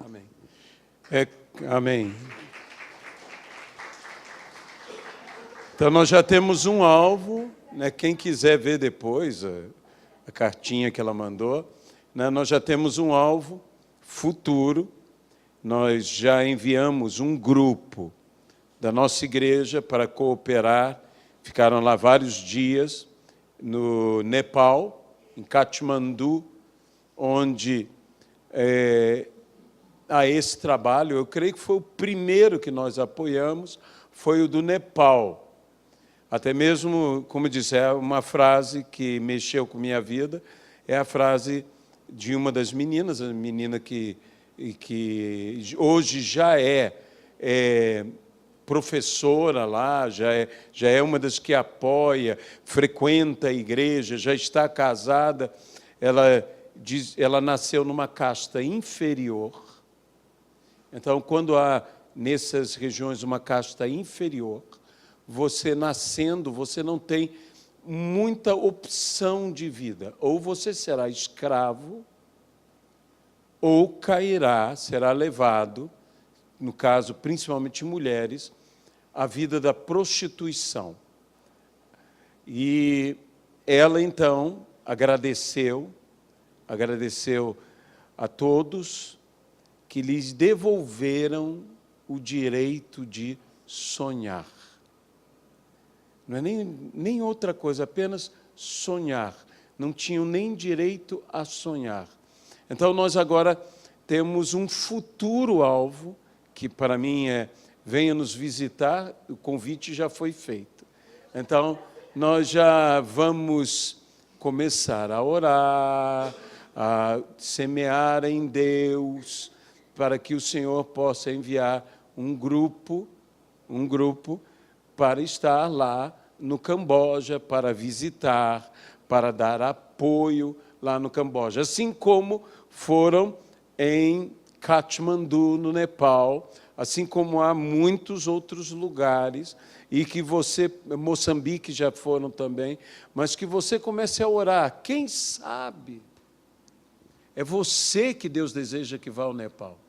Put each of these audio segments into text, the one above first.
Amém. Amém. Então, nós já temos um alvo, né? Quem quiser ver depois a cartinha que ela mandou, né? Nós já temos um alvo futuro. Nós já enviamos um grupo da nossa igreja para cooperar. Ficaram lá vários dias no Nepal, em Katmandu, onde há esse trabalho. Eu creio que foi o primeiro que nós apoiamos, foi o do Nepal. Até mesmo, como disse, é uma frase que mexeu com minha vida, é a frase de uma das meninas, a menina que hoje já é professora lá, já é uma das que apoia, frequenta a igreja, já está casada. Ela nasceu numa casta inferior. Então, quando há nessas regiões uma casta inferior, você nascendo, você não tem muita opção de vida. Ou você será escravo, ou cairá, será levado, no caso, principalmente mulheres, à vida da prostituição. E ela, então, agradeceu a todos que lhes devolveram o direito de sonhar. Não é nem outra coisa, apenas sonhar. Não tinham nem direito a sonhar. Então, nós agora temos um futuro alvo, que para mim venha nos visitar, o convite já foi feito. Então, nós já vamos começar a orar, a semear em Deus, para que o Senhor possa enviar um grupo para estar lá no Camboja, para visitar, para dar apoio lá no Camboja. Assim como foram em Katmandu, no Nepal, assim como há muitos outros lugares, e que você, Moçambique já foram também, mas que você comece a orar. Quem sabe? É você que Deus deseja que vá ao Nepal.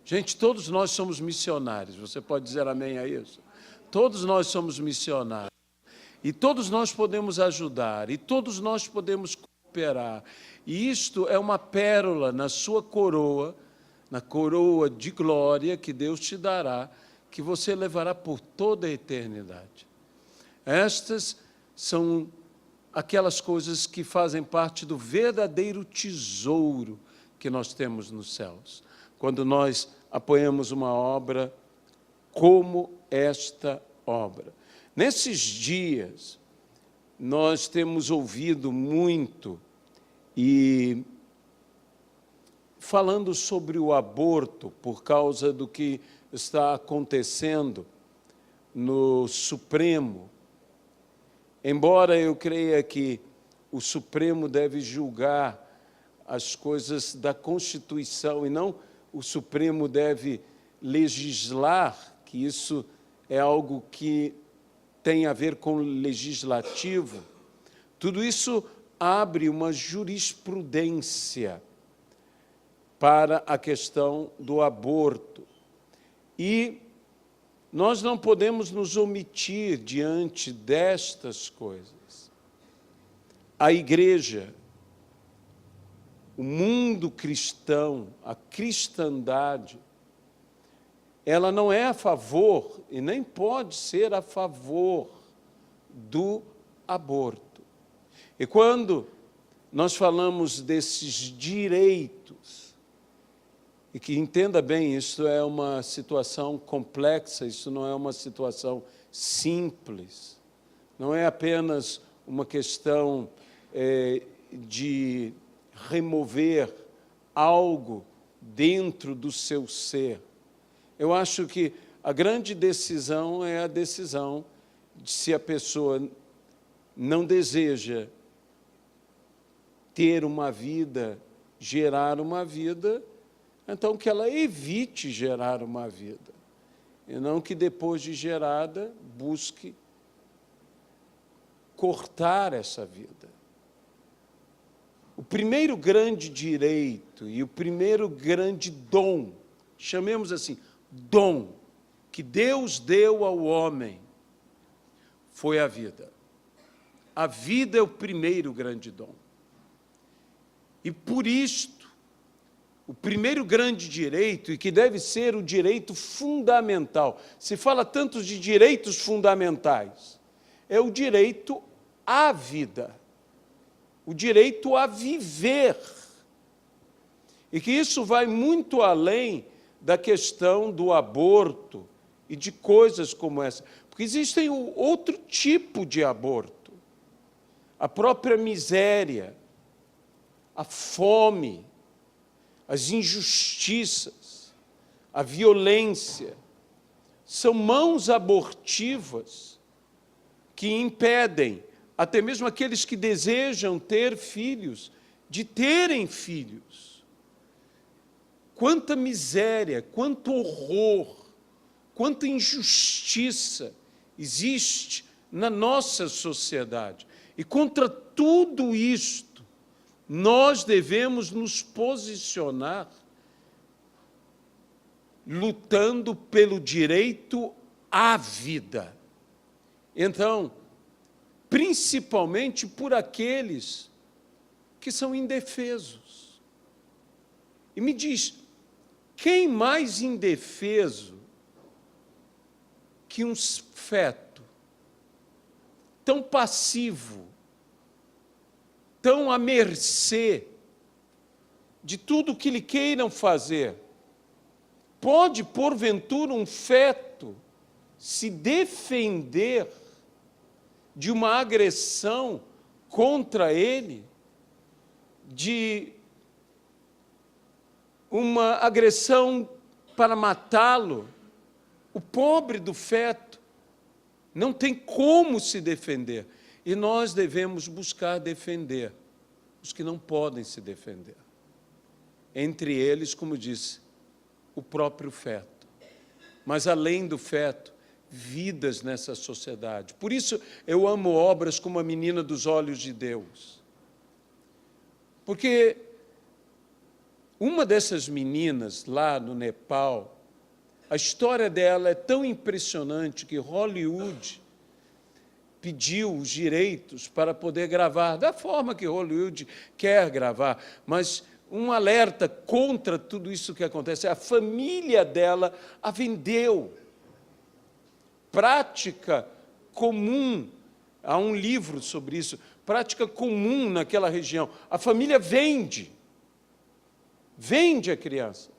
Gente, todos nós somos missionários. Você pode dizer amém a isso? Todos nós somos missionários. E todos nós podemos ajudar. E todos nós podemos cooperar. E isto é uma pérola na sua coroa, na coroa de glória que Deus te dará, que você levará por toda a eternidade. Estas são aquelas coisas que fazem parte do verdadeiro tesouro que nós temos nos céus. Quando nós apoiamos uma obra como esta obra. Nesses dias, nós temos ouvido muito e falando sobre o aborto, por causa do que está acontecendo no Supremo. Embora eu creia que o Supremo deve julgar as coisas da Constituição e não o Supremo deve legislar, que isso é algo que tem a ver com o legislativo, tudo isso abre uma jurisprudência para a questão do aborto. E nós não podemos nos omitir diante destas coisas. A igreja, o mundo cristão, a cristandade, ela não é a favor e nem pode ser a favor do aborto. E quando nós falamos desses direitos, e que entenda bem, isso é uma situação complexa, isso não é uma situação simples, não é apenas uma questão de remover algo dentro do seu ser. Eu acho que a grande decisão é a decisão de se a pessoa não deseja ter uma vida, gerar uma vida, então que ela evite gerar uma vida, e não que depois de gerada busque cortar essa vida. o primeiro grande direito e o primeiro grande dom, chamemos assim, dom, que Deus deu ao homem, foi a vida. A vida é o primeiro grande dom. E por isto, o primeiro grande direito, e que deve ser o direito fundamental, se fala tanto de direitos fundamentais, é o direito à vida, o direito a viver. E que isso vai muito além da questão do aborto e de coisas como essa. Porque existem outro tipo de aborto. A própria miséria, a fome, as injustiças, a violência, são mãos abortivas que impedem até mesmo aqueles que desejam ter filhos, de terem filhos. Quanta miséria, quanto horror, quanta injustiça existe na nossa sociedade. E contra tudo isto, nós devemos nos posicionar lutando pelo direito à vida. Então, principalmente por aqueles que são indefesos. E me diz, quem mais indefeso que um feto, tão passivo, tão à mercê de tudo que lhe queiram fazer? Pode, porventura, um feto se defender de uma agressão contra ele, de uma agressão para matá-lo? O pobre do feto não tem como se defender. E nós devemos buscar defender os que não podem se defender. Entre eles, como disse, o próprio feto. Mas, além do feto, vidas nessa sociedade. Por isso, eu amo obras como A Menina dos Olhos de Deus. Porque uma dessas meninas, lá no Nepal, a história dela é tão impressionante que Hollywood pediu os direitos para poder gravar, da forma que Hollywood quer gravar, mas um alerta contra tudo isso que acontece. A família dela a vendeu. Prática comum, há um livro sobre isso, prática comum naquela região. A família vende a criança.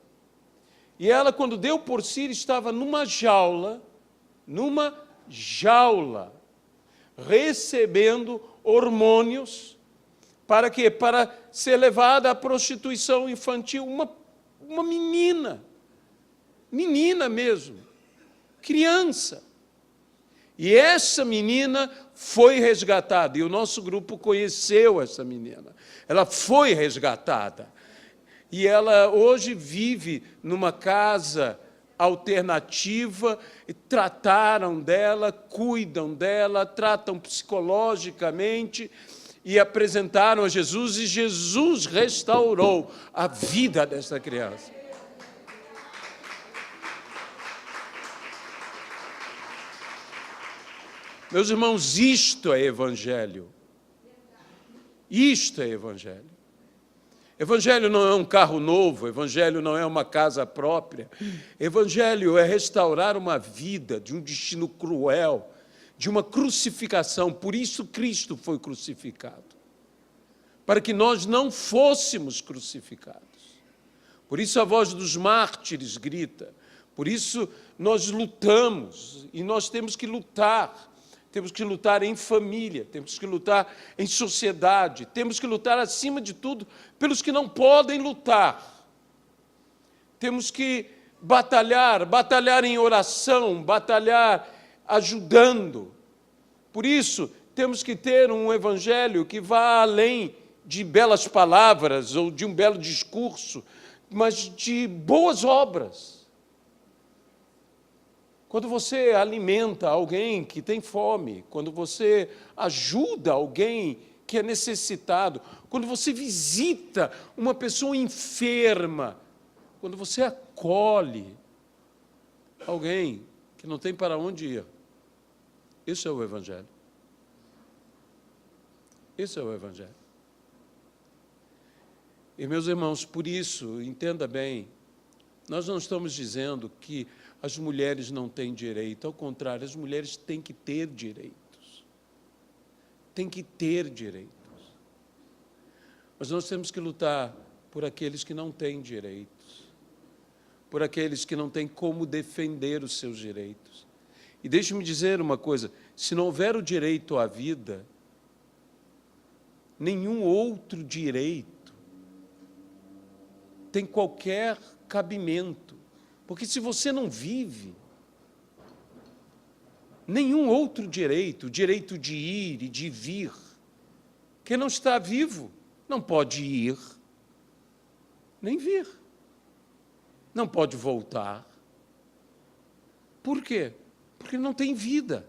E ela, quando deu por si, estava numa jaula, recebendo hormônios. Para quê? Para ser levada à prostituição infantil. Uma menina mesmo, criança. E essa menina foi resgatada, e o nosso grupo conheceu essa menina. Ela foi resgatada. E ela hoje vive numa casa alternativa, e trataram dela, cuidam dela, tratam psicologicamente, e apresentaram a Jesus, e Jesus restaurou a vida dessa criança. Meus irmãos, isto é evangelho. Isto é evangelho. Evangelho não é um carro novo, evangelho não é uma casa própria. Evangelho é restaurar uma vida de um destino cruel, de uma crucificação. Por isso Cristo foi crucificado, para que nós não fôssemos crucificados. Por isso a voz dos mártires grita. Por isso nós lutamos, e nós temos que lutar. Temos que lutar em família, temos que lutar em sociedade, temos que lutar, acima de tudo, pelos que não podem lutar. Temos que batalhar em oração, batalhar ajudando. Por isso, temos que ter um evangelho que vá além de belas palavras ou de um belo discurso, mas de boas obras. Quando você alimenta alguém que tem fome, quando você ajuda alguém que é necessitado, quando você visita uma pessoa enferma, quando você acolhe alguém que não tem para onde ir. Isso é o Evangelho. Isso é o Evangelho. E, meus irmãos, por isso, entenda bem, nós não estamos dizendo que as mulheres não têm direito, ao contrário, as mulheres têm que ter direitos. Têm que ter direitos. Mas nós temos que lutar por aqueles que não têm direitos, por aqueles que não têm como defender os seus direitos. E deixe-me dizer uma coisa, se não houver o direito à vida, nenhum outro direito tem qualquer cabimento. Porque se você não vive, nenhum outro direito, o direito de ir e de vir, quem não está vivo não pode ir, nem vir. Não pode voltar. Por quê? Porque não tem vida.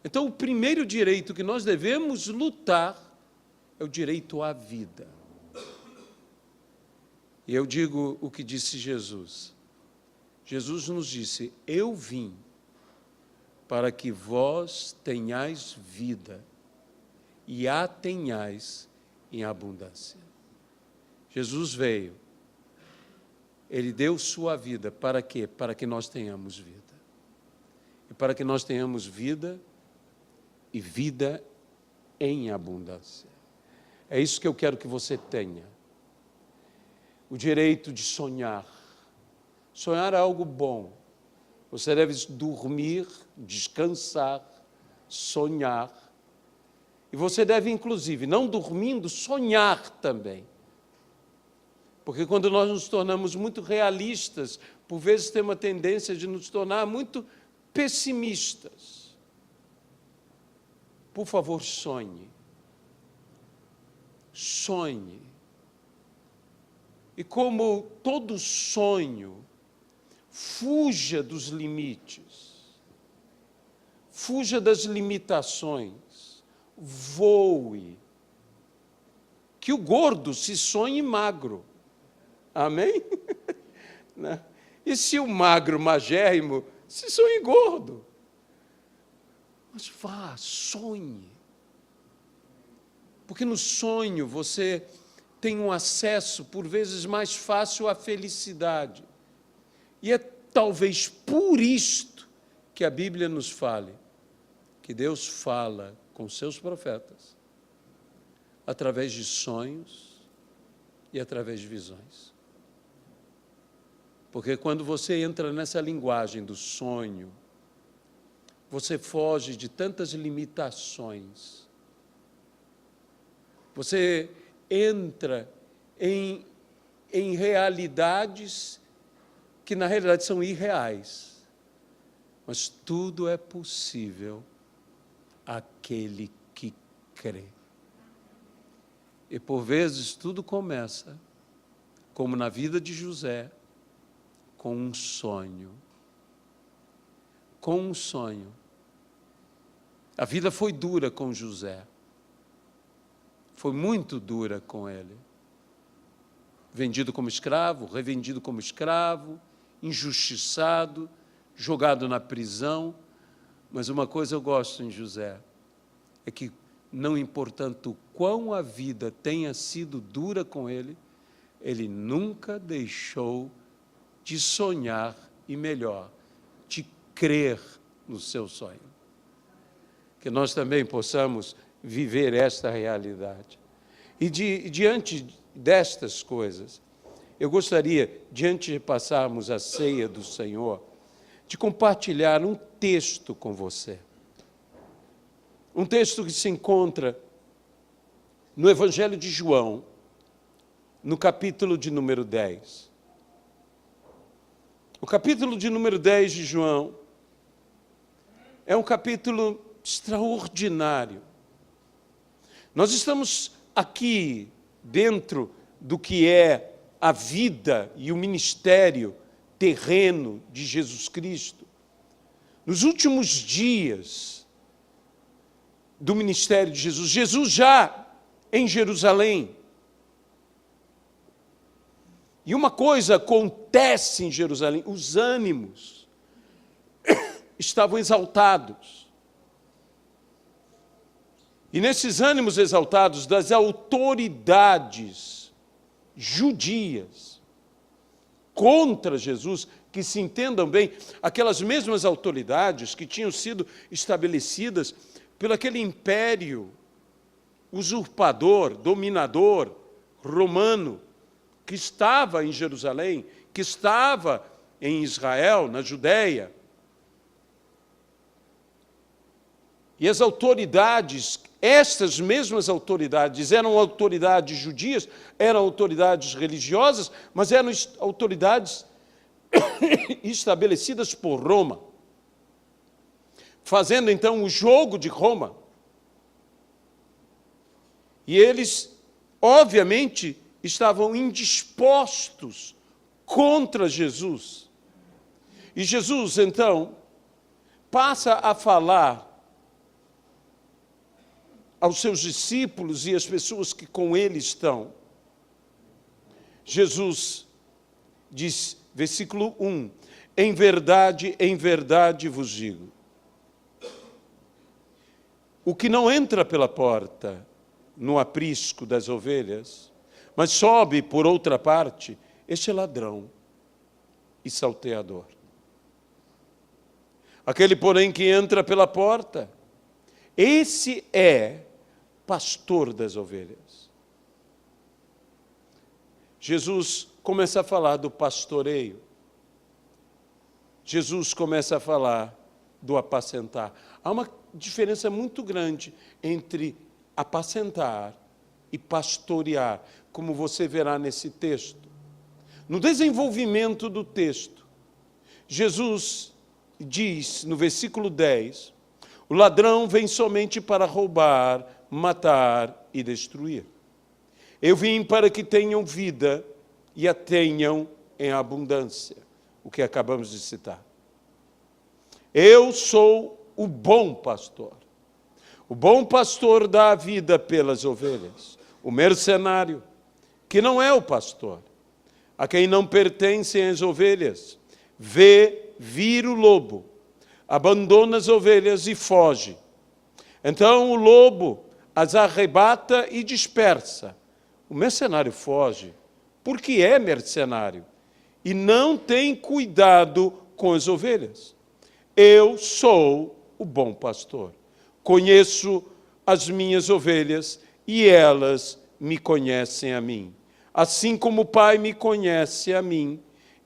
Então, o primeiro direito que nós devemos lutar é o direito à vida. E eu digo o que disse Jesus. Jesus nos disse, eu vim para que vós tenhais vida e a tenhais em abundância. Jesus veio, Ele deu sua vida, para quê? Para que nós tenhamos vida. E para que nós tenhamos vida e vida em abundância. É isso que eu quero que você tenha. O direito de sonhar. Sonhar é algo bom. Você deve dormir, descansar, sonhar. E você deve, inclusive, não dormindo, sonhar também. Porque quando nós nos tornamos muito realistas, por vezes temos uma tendência de nos tornar muito pessimistas. Por favor, sonhe. Sonhe. E como todo sonho, fuja dos limites, fuja das limitações, voe. Que o gordo se sonhe magro. Amém? E se o magro, magérrimo, se sonhe gordo? Mas vá, sonhe. Porque no sonho você tem um acesso, por vezes, mais fácil à felicidade. E é talvez por isto que a Bíblia nos fale, que Deus fala com seus profetas, através de sonhos e através de visões. Porque quando você entra nessa linguagem do sonho, você foge de tantas limitações. Você entra em realidades que, na realidade, são irreais. Mas tudo é possível àquele que crê. E, por vezes, tudo começa, como na vida de José, com um sonho. Com um sonho. A vida foi dura com José. Foi muito dura com ele. Vendido como escravo, revendido como escravo, injustiçado, jogado na prisão. Mas uma coisa eu gosto em José, é que não importando o quão a vida tenha sido dura com ele, ele nunca deixou de sonhar e, melhor, de crer no seu sonho. Que nós também possamos viver esta realidade. E diante destas coisas, eu gostaria, diante de passarmos a ceia do Senhor, de compartilhar um texto com você. Um texto que se encontra no Evangelho de João, no capítulo de número 10. O capítulo de número 10 de João é um capítulo extraordinário. Nós estamos aqui dentro do que é a vida e o ministério terreno de Jesus Cristo. Nos últimos dias, do ministério de Jesus. Jesus já em Jerusalém. E uma coisa acontece em Jerusalém, os ânimos estavam exaltados. E nesses ânimos exaltados das autoridades judias contra Jesus, que se entendam bem, aquelas mesmas autoridades que tinham sido estabelecidas pelo aquele império usurpador, dominador, romano, que estava em Jerusalém, que estava em Israel, na Judéia. E as autoridades, estas mesmas autoridades, eram autoridades judias, eram autoridades religiosas, mas eram autoridades estabelecidas por Roma, fazendo então o jogo de Roma. E eles, obviamente, estavam indispostos contra Jesus. E Jesus, então, passa a falar aos seus discípulos e às pessoas que com ele estão. Jesus diz, versículo 1, em verdade vos digo, o que não entra pela porta no aprisco das ovelhas, mas sobe por outra parte, este é ladrão e salteador. Aquele, porém, que entra pela porta, esse é pastor das ovelhas. Jesus começa a falar do pastoreio. Jesus começa a falar do apacentar. Há uma diferença muito grande entre apacentar e pastorear, como você verá nesse texto. No desenvolvimento do texto, Jesus diz, no versículo 10, o ladrão vem somente para roubar, matar e destruir. Eu vim para que tenham vida e a tenham em abundância, o que acabamos de citar. Eu sou o bom pastor. O bom pastor dá a vida pelas ovelhas. O mercenário, que não é o pastor, a quem não pertencem as ovelhas, vê vir o lobo, abandona as ovelhas e foge. Então o lobo as arrebata e dispersa. O mercenário foge porque é mercenário e não tem cuidado com as ovelhas. Eu sou o bom pastor. Conheço as minhas ovelhas e elas me conhecem a mim. Assim como o Pai me conhece a mim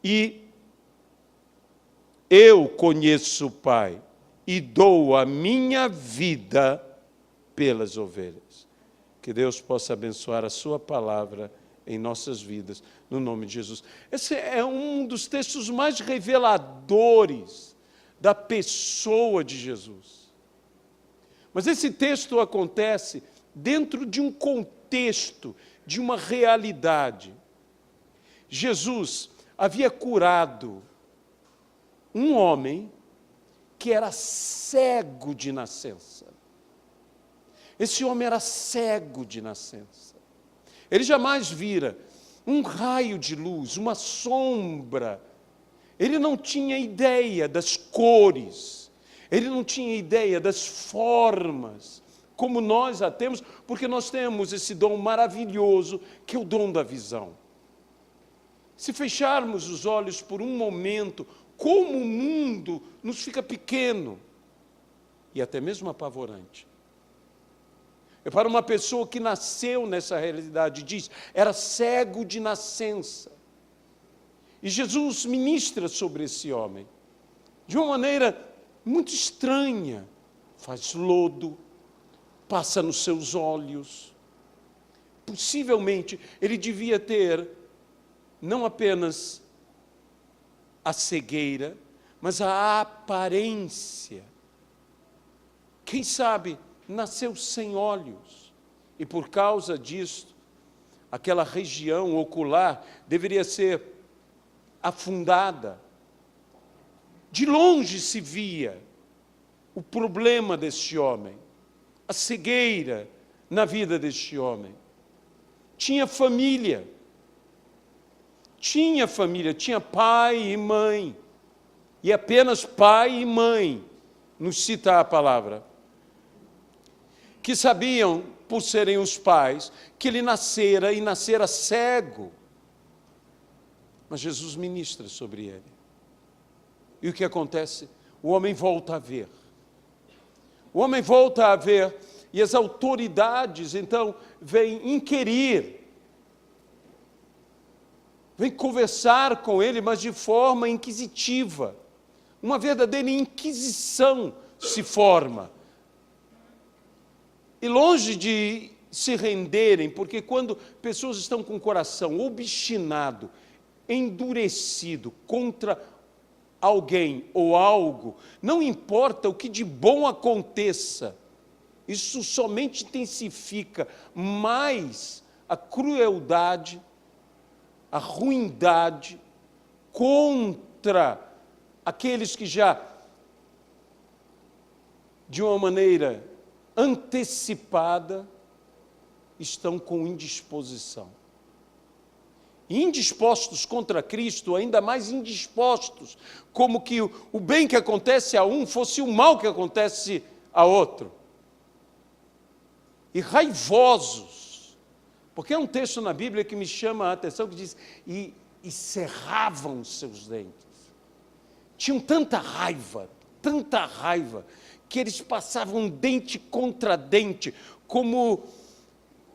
e eu conheço o Pai e dou a minha vida pelas ovelhas. Que Deus possa abençoar a sua palavra em nossas vidas, no nome de Jesus. Esse é um dos textos mais reveladores da pessoa de Jesus. Mas esse texto acontece dentro de um contexto, de uma realidade. Jesus havia curado um homem que era cego de nascença. Esse homem era cego de nascença. Ele jamais vira um raio de luz, uma sombra. Ele não tinha ideia das cores. Ele não tinha ideia das formas, como nós a temos, porque nós temos esse dom maravilhoso, que é o dom da visão. Se fecharmos os olhos por um momento, como o mundo nos fica pequeno e até mesmo apavorante. É para uma pessoa que nasceu nessa realidade, diz, era cego de nascença. E Jesus ministra sobre esse homem, de uma maneira muito estranha. Faz lodo, passa nos seus olhos. Possivelmente, ele devia ter não apenas a cegueira, mas a aparência. Quem sabe, nasceu sem olhos. E por causa disso, aquela região ocular deveria ser afundada. De longe se via o problema deste homem. a cegueira na vida deste homem. Tinha família, tinha pai e mãe, e apenas pai e mãe nos cita a palavra, que sabiam, por serem os pais, que ele nascera cego. Mas Jesus ministra sobre ele. E o que acontece? O homem volta a ver. O homem volta a ver, e as autoridades, então, vêm inquirir, vêm conversar com ele, mas de forma inquisitiva. Uma verdadeira inquisição se forma. E longe de se renderem, porque quando pessoas estão com o coração obstinado, endurecido contra alguém ou algo, não importa o que de bom aconteça, isso somente intensifica mais a crueldade, a ruindade contra aqueles que já, de uma maneira antecipada, estão com indisposição. E indispostos contra Cristo, ainda mais indispostos, como que o bem que acontece a um fosse o mal que acontece a outro. E raivosos, porque é um texto na Bíblia que me chama a atenção, que diz, e cerravam os seus dentes. Tinham tanta raiva, que eles passavam dente contra dente, como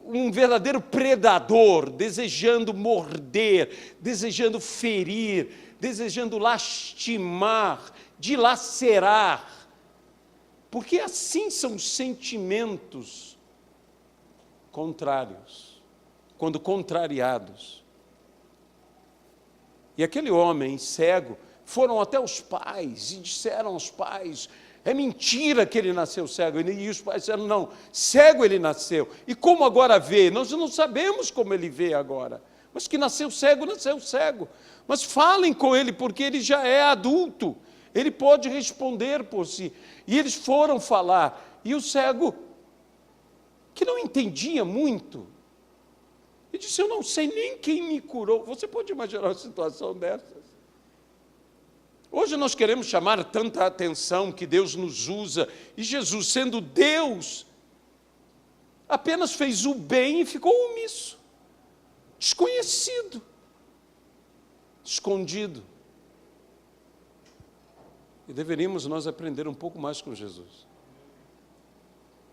um verdadeiro predador, desejando morder, desejando ferir, desejando lastimar, dilacerar. Porque assim são os sentimentos contrários, quando contrariados. E aquele homem cego foram até os pais e disseram aos pais, é mentira que ele nasceu cego. E os pais disseram, não, cego ele nasceu. E como agora vê? Nós não sabemos como ele vê agora. Mas que nasceu cego, nasceu cego. Mas falem com ele, porque ele já é adulto. Ele pode responder por si. E eles foram falar. E o cego, que não entendia muito, ele disse, eu não sei nem quem me curou. Você pode imaginar uma situação dessas? Hoje nós queremos chamar tanta atenção que Deus nos usa, e Jesus, sendo Deus, apenas fez o bem e ficou omisso, desconhecido, escondido. E deveríamos nós aprender um pouco mais com Jesus.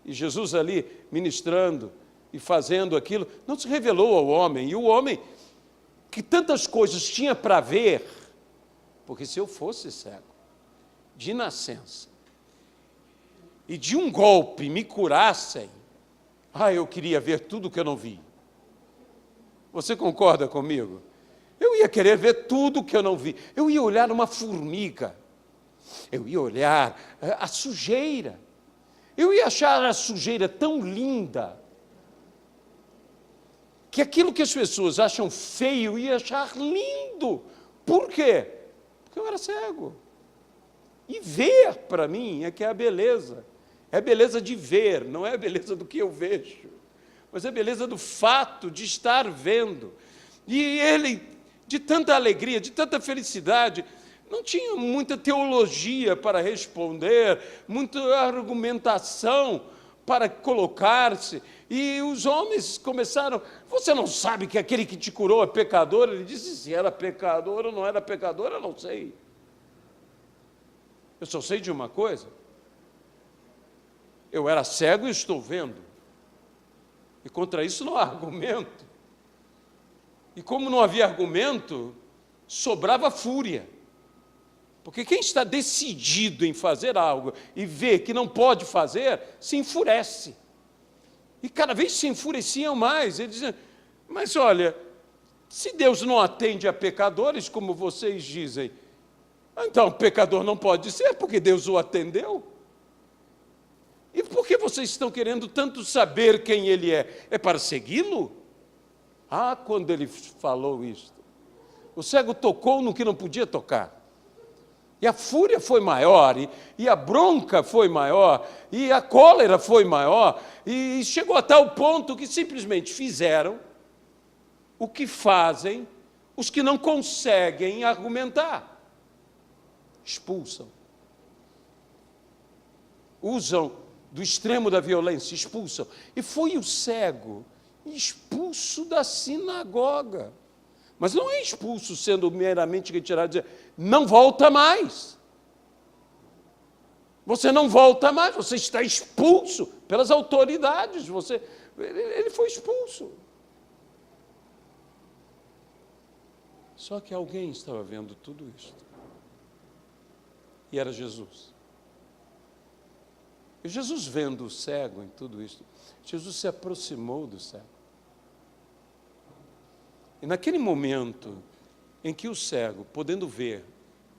E Jesus ali, ministrando e fazendo aquilo, não se revelou ao homem, e o homem, que tantas coisas tinha para ver, porque se eu fosse cego, de nascença, e de um golpe me curassem, eu queria ver tudo que eu não vi. Você concorda comigo? Eu ia querer ver tudo que eu não vi. Eu ia olhar uma formiga, eu ia olhar a sujeira, eu ia achar a sujeira tão linda, que aquilo que as pessoas acham feio, eu ia achar lindo. Por quê? Porque eu era cego. E ver, para mim, é que é a beleza. É a beleza de ver, não é a beleza do que eu vejo, mas é a beleza do fato de estar vendo. E ele, de tanta alegria, de tanta felicidade, não tinha muita teologia para responder, muita argumentação para colocar-se. E os homens começaram, você não sabe que aquele que te curou é pecador? Ele disse, se era pecador ou não era pecador, eu não sei. Eu só sei de uma coisa, eu era cego e estou vendo. E contra isso não há argumento. E como não havia argumento, sobrava fúria. Porque quem está decidido em fazer algo e vê que não pode fazer, se enfurece. E cada vez se enfureciam mais. Eles diziam, mas olha, se Deus não atende a pecadores, como vocês dizem, então o pecador não pode ser, porque Deus o atendeu. E por que vocês estão querendo tanto saber quem ele é? É para segui-lo? Quando ele falou isto, o cego tocou no que não podia tocar. E a fúria foi maior, e a bronca foi maior, e a cólera foi maior, e chegou a tal ponto que simplesmente fizeram o que fazem os que não conseguem argumentar. Expulsam. Usam do extremo da violência, expulsam. E foi o cego expulso da sinagoga. Mas não é expulso sendo meramente retirado e dizer, não volta mais. Você não volta mais, você está expulso pelas autoridades. Ele foi expulso. Só que alguém estava vendo tudo isso. E era Jesus. E Jesus, vendo o cego em tudo isso, Jesus se aproximou do cego. E naquele momento em que o cego, podendo ver,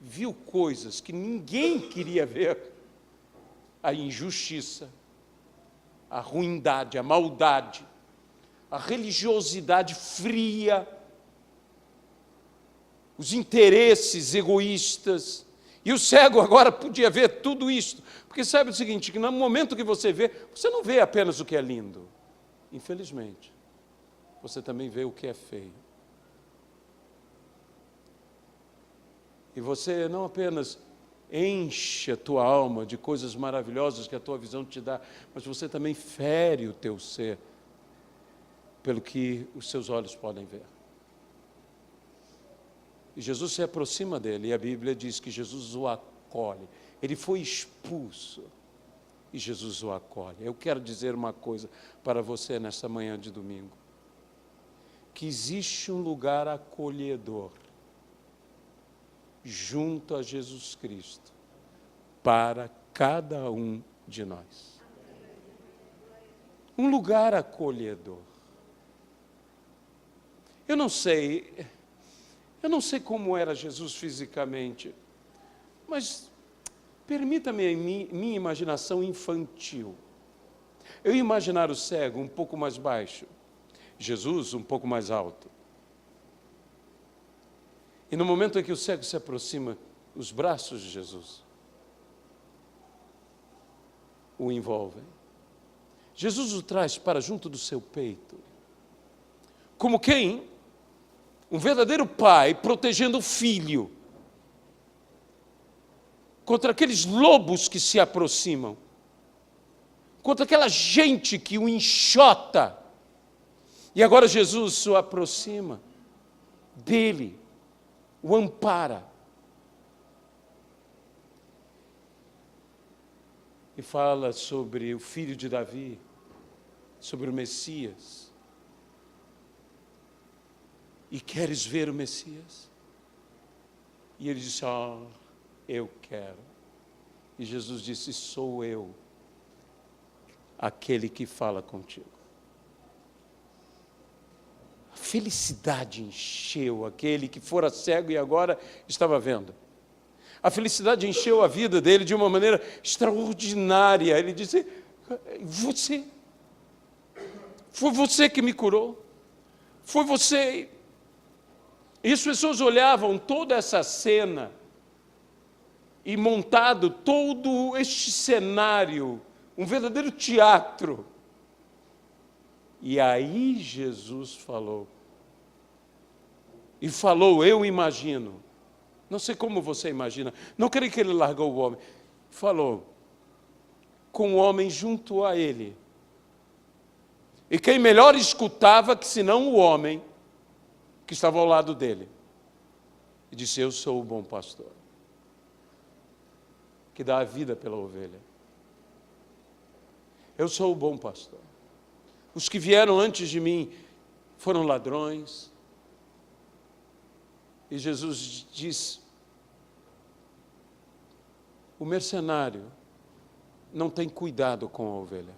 viu coisas que ninguém queria ver, a injustiça, a ruindade, a maldade, a religiosidade fria, os interesses egoístas, e o cego agora podia ver tudo isso, porque sabe o seguinte, que no momento que você vê, você não vê apenas o que é lindo, infelizmente, você também vê o que é feio. E você não apenas enche a tua alma de coisas maravilhosas que a tua visão te dá, mas você também fere o teu ser pelo que os seus olhos podem ver. E Jesus se aproxima dele, e a Bíblia diz que Jesus o acolhe. Ele foi expulso, e Jesus o acolhe. Eu quero dizer uma coisa para você nessa manhã de domingo, que existe um lugar acolhedor junto a Jesus Cristo, para cada um de nós. Um lugar acolhedor. Eu não sei como era Jesus fisicamente, mas permita-me a minha imaginação infantil. Eu imaginar o cego um pouco mais baixo, Jesus um pouco mais alto. E no momento em que o cego se aproxima, os braços de Jesus o envolvem. Jesus o traz para junto do seu peito, como quem? Um verdadeiro pai protegendo o filho contra aqueles lobos que se aproximam, contra aquela gente que o enxota. E agora Jesus o aproxima dele, o ampara. E fala sobre o filho de Davi, sobre o Messias. E queres ver o Messias? E ele disse, eu quero. E Jesus disse, sou eu, aquele que fala contigo. A felicidade encheu aquele que fora cego e agora estava vendo. A felicidade encheu a vida dele de uma maneira extraordinária. Ele disse, foi você que me curou. Foi você. E as pessoas olhavam toda essa cena e montado todo este cenário, um verdadeiro teatro. E aí Jesus falou. E falou, eu imagino. Não sei como você imagina. Não creio que ele largou o homem. Falou com o homem junto a ele. E quem melhor escutava que senão o homem que estava ao lado dele. E disse, eu sou o bom pastor, que dá a vida pela ovelha. Eu sou o bom pastor. Os que vieram antes de mim foram ladrões. E Jesus diz, o mercenário não tem cuidado com a ovelha.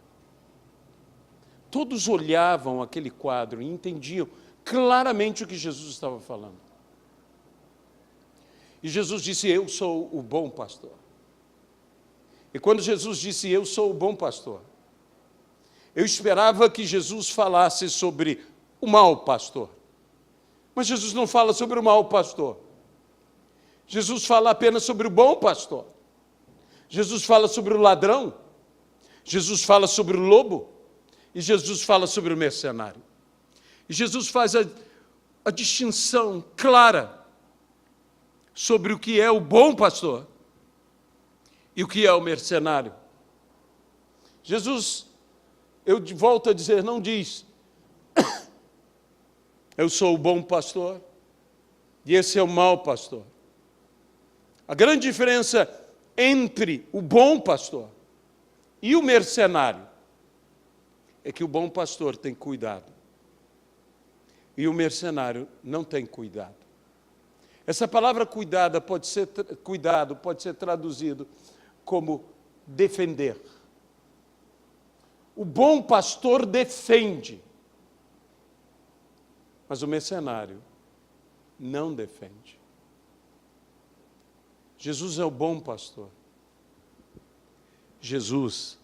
Todos olhavam aquele quadro e entendiam claramente o que Jesus estava falando. E Jesus disse, eu sou o bom pastor. E quando Jesus disse, eu sou o bom pastor, eu esperava que Jesus falasse sobre o mau pastor. Mas Jesus não fala sobre o mau pastor. Jesus fala apenas sobre o bom pastor. Jesus fala sobre o ladrão. Jesus fala sobre o lobo. E Jesus fala sobre o mercenário. E Jesus faz a distinção clara sobre o que é o bom pastor e o que é o mercenário. Jesus, eu volto a dizer, não diz, eu sou o bom pastor e esse é o mau pastor. A grande diferença entre o bom pastor e o mercenário é que o bom pastor tem cuidado e o mercenário não tem cuidado. Essa palavra cuidado pode ser traduzido como defender. O bom pastor defende, mas o mercenário não defende. Jesus é o bom pastor. Jesus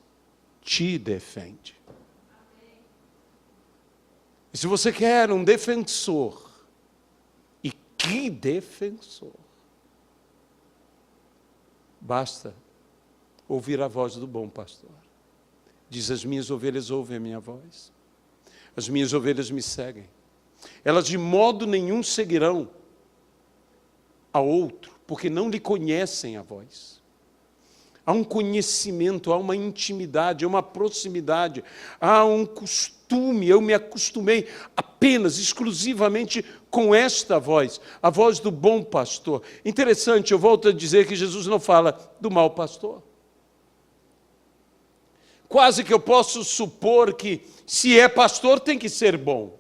te defende. E se você quer um defensor, e que defensor, basta ouvir a voz do bom pastor. Diz, as minhas ovelhas ouvem a minha voz. As minhas ovelhas me seguem. Elas de modo nenhum seguirão a outro, porque não lhe conhecem a voz. Há um conhecimento, há uma intimidade, há uma proximidade, há um costume. Eu me acostumei apenas, exclusivamente com esta voz, a voz do bom pastor. Interessante, eu volto a dizer que Jesus não fala do mau pastor. Quase que eu posso supor que, se é pastor, tem que ser bom.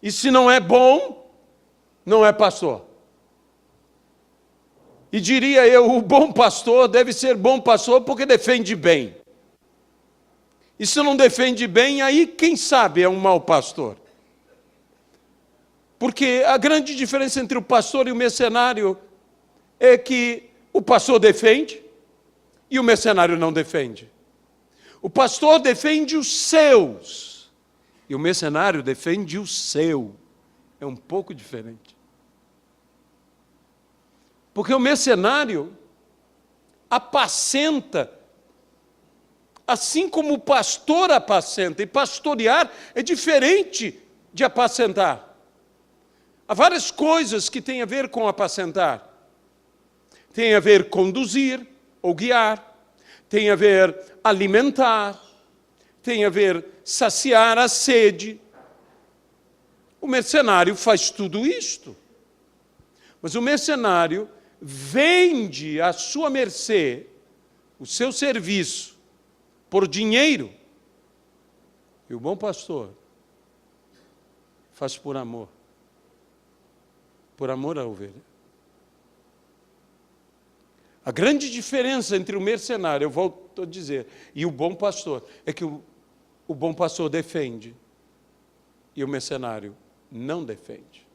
E se não é bom, não é pastor. E diria eu, o bom pastor deve ser bom pastor porque defende bem. E se não defende bem, aí quem sabe é um mau pastor. Porque a grande diferença entre o pastor e o mercenário é que o pastor defende e o mercenário não defende. O pastor defende os seus e o mercenário defende o seu. É um pouco diferente. Porque o mercenário apacenta, assim como o pastor apacenta. E pastorear é diferente de apacentar. Há várias coisas que têm a ver com apacentar. Tem a ver conduzir ou guiar. Tem a ver alimentar. Tem a ver saciar a sede. O mercenário faz tudo isto. Mas o mercenário vende à sua mercê o seu serviço por dinheiro. E o bom pastor faz por amor à ovelha. A grande diferença entre o mercenário, eu volto a dizer, e o bom pastor, é que o bom pastor defende e o mercenário não defende.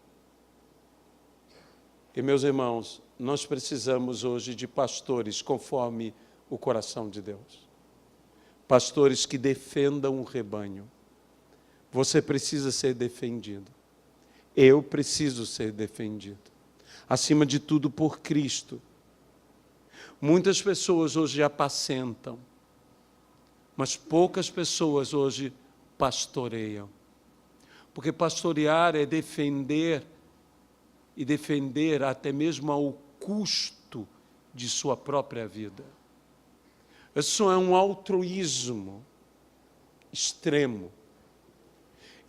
E, meus irmãos, nós precisamos hoje de pastores conforme o coração de Deus. Pastores que defendam o rebanho. Você precisa ser defendido. Eu preciso ser defendido. Acima de tudo, por Cristo. Muitas pessoas hoje apacentam, mas poucas pessoas hoje pastoreiam. Porque pastorear é defender, e defender até mesmo ao custo de sua própria vida. Isso é um altruísmo extremo.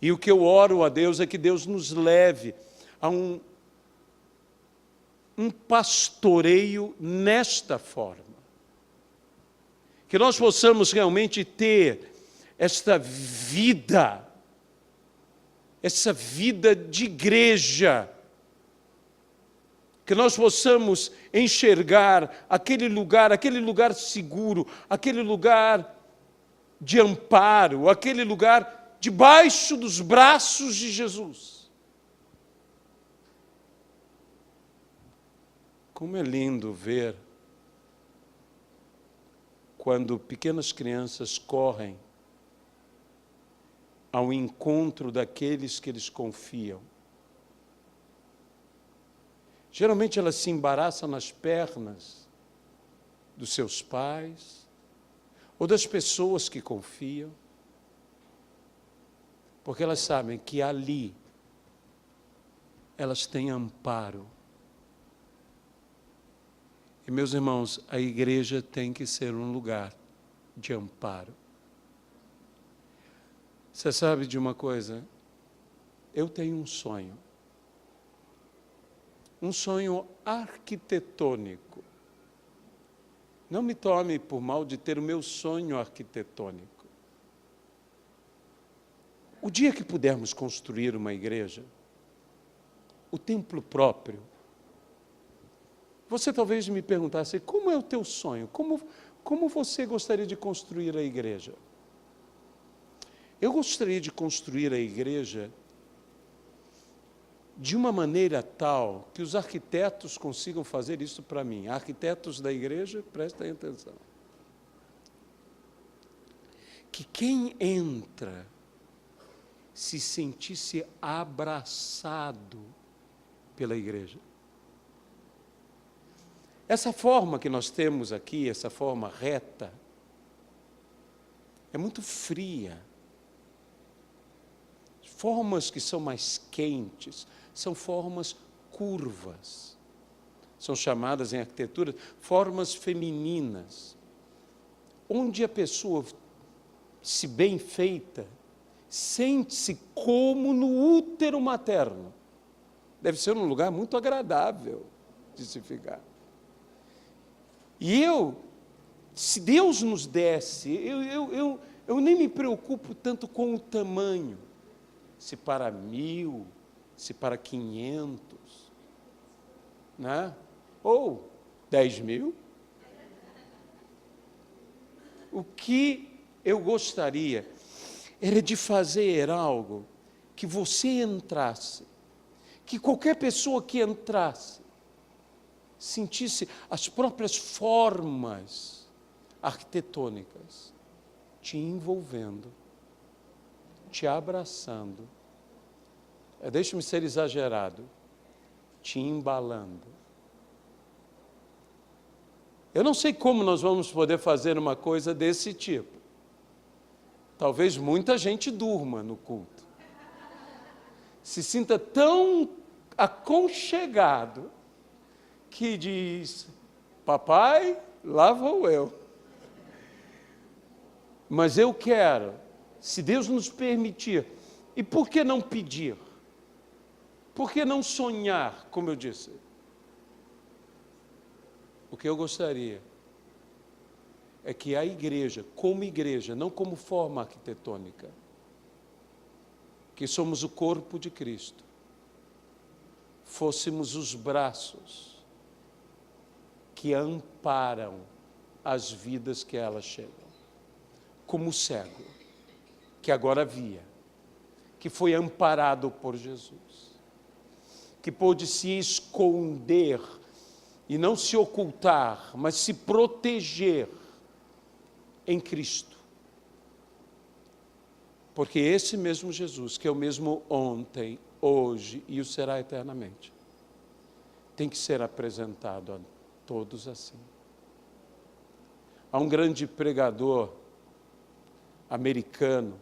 E o que eu oro a Deus é que Deus nos leve a um pastoreio nesta forma. Que nós possamos realmente ter esta vida de igreja, que nós possamos enxergar aquele lugar seguro, aquele lugar de amparo, aquele lugar debaixo dos braços de Jesus. Como é lindo ver quando pequenas crianças correm ao encontro daqueles que eles confiam. Geralmente elas se embaraçam nas pernas dos seus pais ou das pessoas que confiam, porque elas sabem que ali elas têm amparo. E, meus irmãos, a igreja tem que ser um lugar de amparo. Você sabe de uma coisa? Eu tenho um sonho arquitetônico. Não me tome por mal de ter o meu sonho arquitetônico. O dia que pudermos construir uma igreja, o templo próprio, você talvez me perguntasse, como é o teu sonho? Como você gostaria de construir a igreja? Eu gostaria de construir a igreja de uma maneira tal que os arquitetos consigam fazer isso para mim. Arquitetos da igreja, prestem atenção. Que quem entra se sentisse abraçado pela igreja. Essa forma que nós temos aqui, essa forma reta, é muito fria. Formas que são mais quentes são formas curvas. São chamadas em arquitetura formas femininas, onde a pessoa, se bem feita, sente-se como no útero materno. Deve ser um lugar muito agradável de se ficar. E se Deus nos desse, eu nem me preocupo tanto com o tamanho, se para 1000, se para 500, né? Ou 10.000. O que eu gostaria era de fazer algo que você entrasse, que qualquer pessoa que entrasse, sentisse as próprias formas arquitetônicas te envolvendo, te abraçando, deixa-me ser exagerado, te embalando. Eu não sei como nós vamos poder fazer uma coisa desse tipo. Talvez muita gente durma no culto. Se sinta tão aconchegado que diz, papai, lá vou eu. Mas eu quero, se Deus nos permitir, e por que não pedir? Por que não sonhar, como eu disse? O que eu gostaria é que a igreja, não como forma arquitetônica, que somos o corpo de Cristo, fôssemos os braços que amparam as vidas que a elas chegam. Como o cego, que agora via, que foi amparado por Jesus, que pôde se esconder e não se ocultar, mas se proteger em Cristo. Porque esse mesmo Jesus, que é o mesmo ontem, hoje e o será eternamente, tem que ser apresentado a todos assim. Há um grande pregador americano,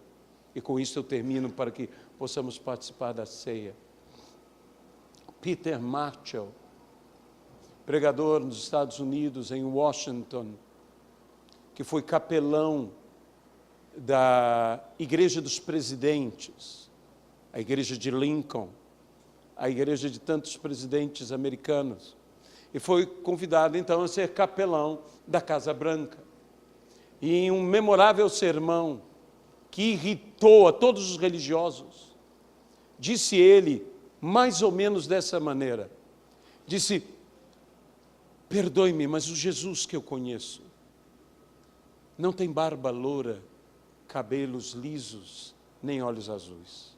e com isso eu termino para que possamos participar da ceia, Peter Marshall, pregador nos Estados Unidos, em Washington, que foi capelão da Igreja dos Presidentes, a Igreja de Lincoln, a igreja de tantos presidentes americanos, e foi convidado então a ser capelão da Casa Branca. E em um memorável sermão que irritou a todos os religiosos, disse ele, mais ou menos dessa maneira, disse, perdoe-me, mas o Jesus que eu conheço não tem barba loura, cabelos lisos, nem olhos azuis.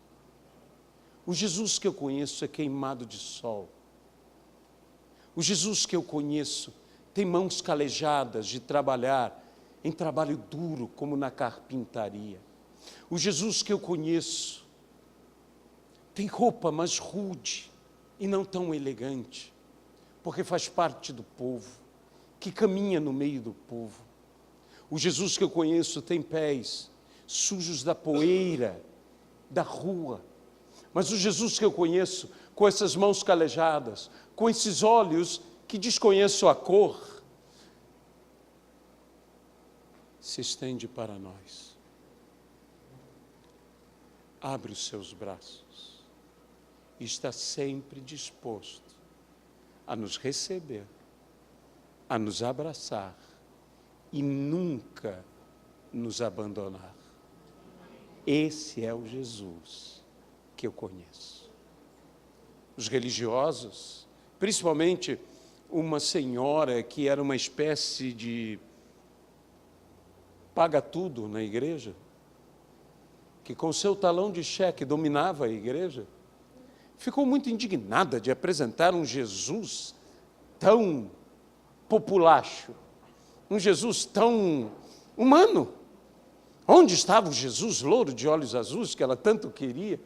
O Jesus que eu conheço é queimado de sol. O Jesus que eu conheço tem mãos calejadas de trabalhar em trabalho duro, como na carpintaria. O Jesus que eu conheço tem roupa mais rude e não tão elegante. porque faz parte do povo, que caminha no meio do povo. O Jesus que eu conheço tem pés sujos da poeira da rua, mas o Jesus que eu conheço, com essas mãos calejadas, com esses olhos que desconheço a cor, se estende para nós. Abre os seus braços e está sempre disposto a nos receber, a nos abraçar e nunca nos abandonar. Esse é o Jesus que eu conheço. Os religiosos, principalmente uma senhora que era uma espécie de paga-tudo na igreja, que com seu talão de cheque dominava a igreja, ficou muito indignada de apresentar um Jesus tão populacho, um Jesus tão humano. Onde estava o Jesus louro de olhos azuis que ela tanto queria?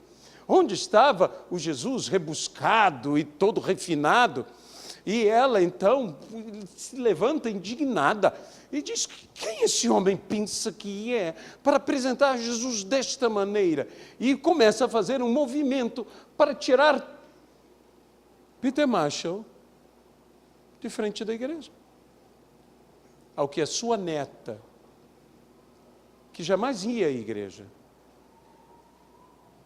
Onde estava o Jesus rebuscado e todo refinado? E ela, então, se levanta indignada e diz: quem esse homem pensa que é para apresentar Jesus desta maneira? E começa a fazer um movimento para tirar Peter Marshall de frente da igreja. Ao que a sua neta, que jamais ia à igreja,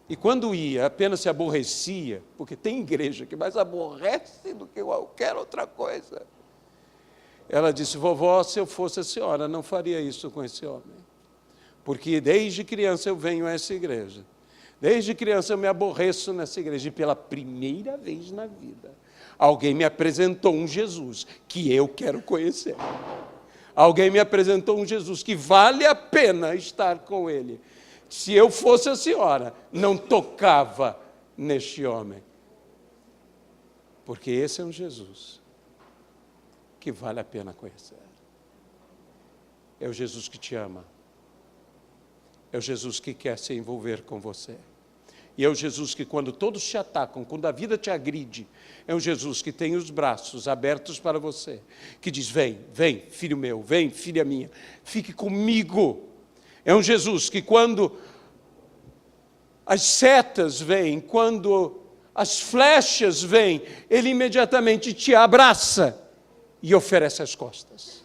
e quando ia, apenas se aborrecia, porque tem igreja que mais aborrece do que qualquer outra coisa. Ela disse: vovó, se eu fosse a senhora, não faria isso com esse homem. Porque desde criança eu venho a essa igreja. Desde criança eu me aborreço nessa igreja. E pela primeira vez na vida, alguém me apresentou um Jesus que eu quero conhecer. Alguém me apresentou um Jesus que vale a pena estar com ele. Se eu fosse a senhora, não tocava neste homem. Porque esse é um Jesus que vale a pena conhecer. É o Jesus que te ama. É o Jesus que quer se envolver com você. E é o Jesus que, quando todos te atacam, quando a vida te agride, é um Jesus que tem os braços abertos para você, que diz: vem, vem, filho meu, vem, filha minha, fique comigo. É um Jesus que, quando as setas vêm, quando as flechas vêm, ele imediatamente te abraça e oferece as costas.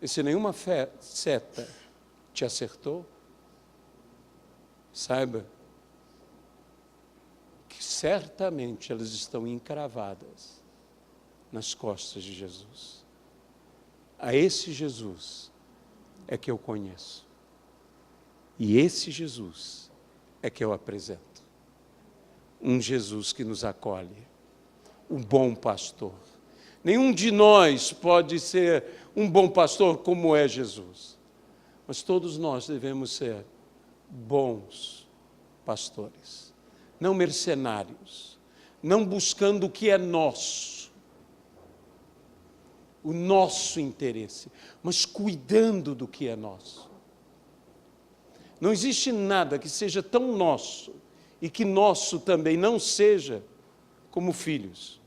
E se nenhuma seta te acertou, saiba que certamente elas estão encravadas nas costas de Jesus. A esse Jesus é que eu conheço. E esse Jesus é que eu apresento. Um Jesus que nos acolhe, o bom pastor. Nenhum de nós pode ser um bom pastor como é Jesus. Mas todos nós devemos ser bons pastores, não mercenários, não buscando o que é nosso, o nosso interesse, mas cuidando do que é nosso. Não existe nada que seja tão nosso e que nosso também não seja como filhos.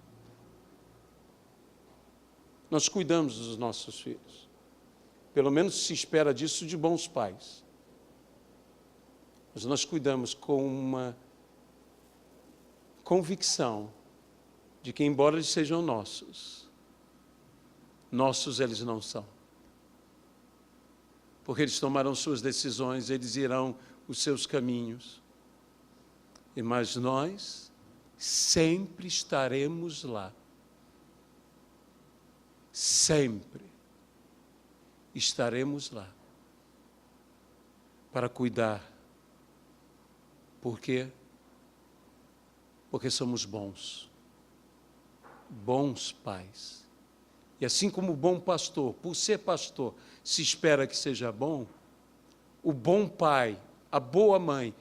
Nós cuidamos dos nossos filhos. Pelo menos se espera disso de bons pais. Mas nós cuidamos com uma convicção de que, embora eles sejam nossos eles não são. Porque eles tomarão suas decisões, eles irão os seus caminhos. Mas nós sempre estaremos lá. Sempre estaremos lá para cuidar. Por quê? Porque somos bons pais. E assim como o bom pastor, por ser pastor, se espera que seja bom, o bom pai, a boa mãe,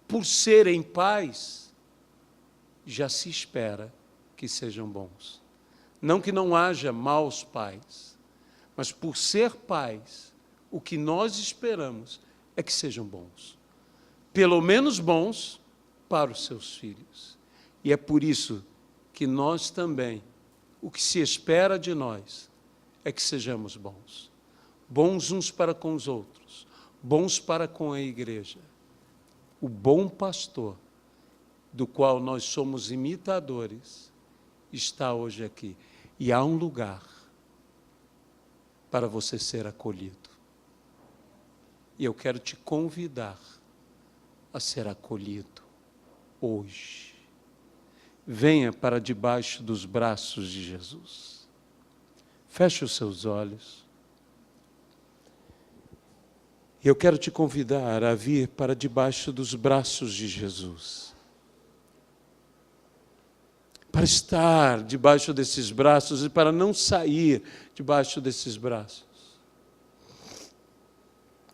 por serem pais, já se espera que sejam bons. Não que não haja maus pais, mas por ser pais, o que nós esperamos é que sejam bons. Pelo menos bons para os seus filhos. E é por isso que nós também o que se espera de nós é que sejamos bons. Bons uns para com os outros, bons para com a igreja. O bom pastor, do qual nós somos imitadores, está hoje aqui. E há um lugar para você ser acolhido. E eu quero te convidar a ser acolhido hoje. Venha para debaixo dos braços de Jesus. Feche os seus olhos. E eu quero te convidar a vir para debaixo dos braços de Jesus. Para estar debaixo desses braços e para não sair debaixo desses braços.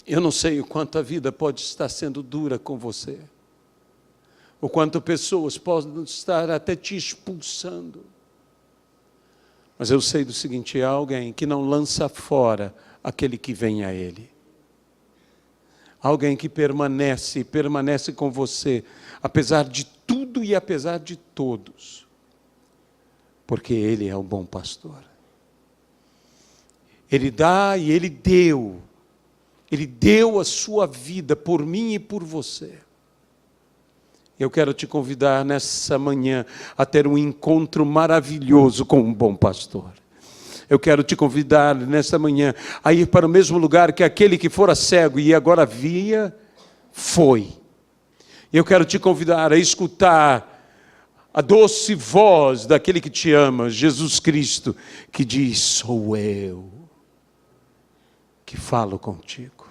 Eu não sei o quanto a vida pode estar sendo dura com você. O quanto pessoas podem estar até te expulsando. Mas eu sei do seguinte: há alguém que não lança fora aquele que vem a Ele. Alguém que permanece com você, apesar de tudo e apesar de todos. Porque Ele é o bom pastor. Ele dá e Ele deu. Ele deu a sua vida por mim e por você. Eu quero te convidar nessa manhã a ter um encontro maravilhoso com um bom pastor. Eu quero te convidar nessa manhã a ir para o mesmo lugar que aquele que fora cego e agora via, foi. Eu quero te convidar a escutar a doce voz daquele que te ama, Jesus Cristo, que diz: sou eu que falo contigo.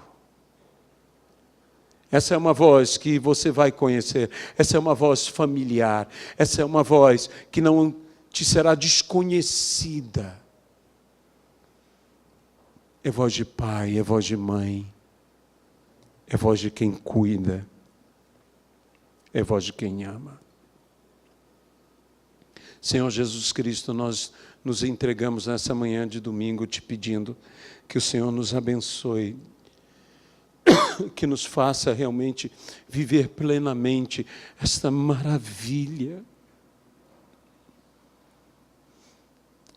Essa é uma voz que você vai conhecer, essa é uma voz familiar, essa é uma voz que não te será desconhecida. É voz de pai, é voz de mãe, é voz de quem cuida, é voz de quem ama. Senhor Jesus Cristo, nós nos entregamos nessa manhã de domingo te pedindo que o Senhor nos abençoe, que nos faça realmente viver plenamente esta maravilha.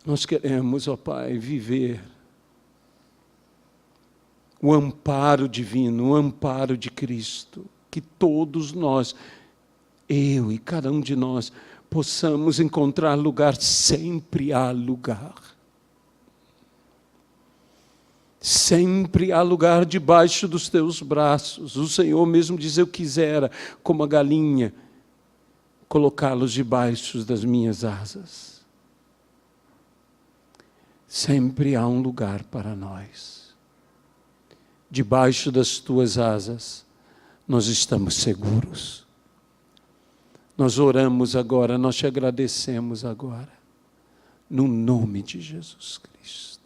Nós queremos, ó Pai, viver o amparo divino, o amparo de Cristo, que todos nós, eu e cada um de nós, possamos encontrar lugar. Sempre há lugar. Sempre há lugar debaixo dos teus braços. O Senhor mesmo diz: eu quisera, como a galinha, colocá-los debaixo das minhas asas. Sempre há um lugar para nós. Debaixo das tuas asas, nós estamos seguros. Nós oramos agora, nós te agradecemos agora, no nome de Jesus Cristo.